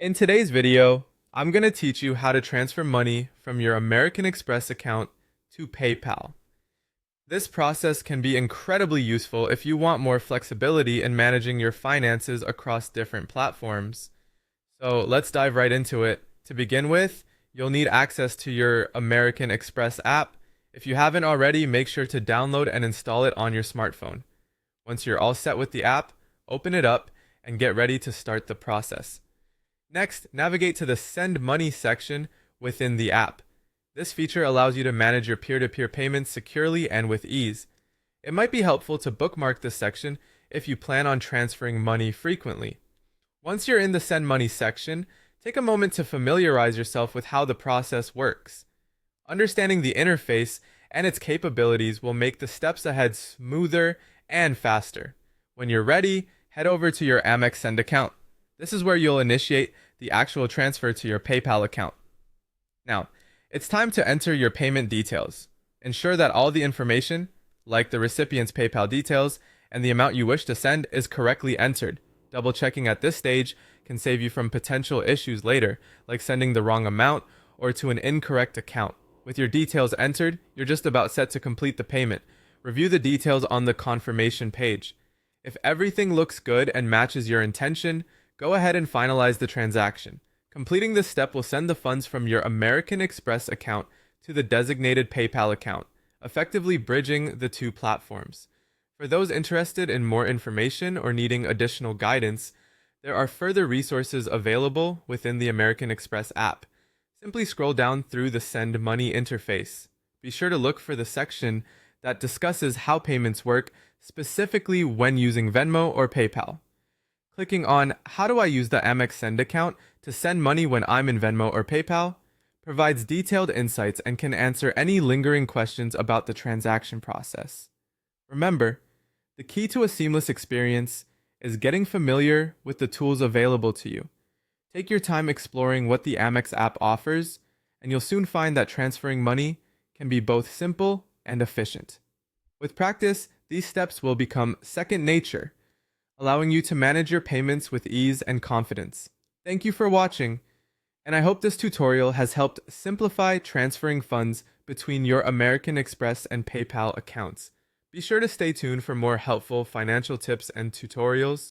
In today's video, I'm going to teach you how to transfer money from your American Express account to PayPal. This process can be incredibly useful if you want more flexibility in managing your finances across different platforms. So let's dive right into it. To begin with, you'll need access to your American Express app. If you haven't already, make sure to download and install it on your smartphone. Once you're all set with the app, open it up and get ready to start the process. Next, navigate to the Send Money section within the app. This feature allows you to manage your peer-to-peer payments securely and with ease. It might be helpful to bookmark this section if you plan on transferring money frequently. Once you're in the Send Money section, take a moment to familiarize yourself with how the process works. Understanding the interface and its capabilities will make the steps ahead smoother and faster. When you're ready, head over to your Amex Send account. This is where you'll initiate the actual transfer to your PayPal account. Now, it's time to enter your payment details. Ensure that all the information, like the recipient's PayPal details and the amount you wish to send, is correctly entered. Double checking at this stage can save you from potential issues later, like sending the wrong amount or to an incorrect account. With your details entered, you're just about set to complete the payment. Review the details on the confirmation page. If everything looks good and matches your intention, go ahead and finalize the transaction. Completing this step will send the funds from your American Express account to the designated PayPal account, effectively bridging the two platforms. For those interested in more information or needing additional guidance, there are further resources available within the American Express app. Simply scroll down through the Send Money interface. Be sure to look for the section that discusses how payments work, specifically when using Venmo or PayPal. Clicking on How do I use the Amex Send account to send money when I'm in Venmo or PayPal provides detailed insights and can answer any lingering questions about the transaction process. Remember, the key to a seamless experience is getting familiar with the tools available to you. Take your time exploring what the Amex app offers, and you'll soon find that transferring money can be both simple and efficient. With practice, these steps will become second nature, allowing you to manage your payments with ease and confidence. Thank you for watching, and I hope this tutorial has helped simplify transferring funds between your American Express and PayPal accounts. Be sure to stay tuned for more helpful financial tips and tutorials.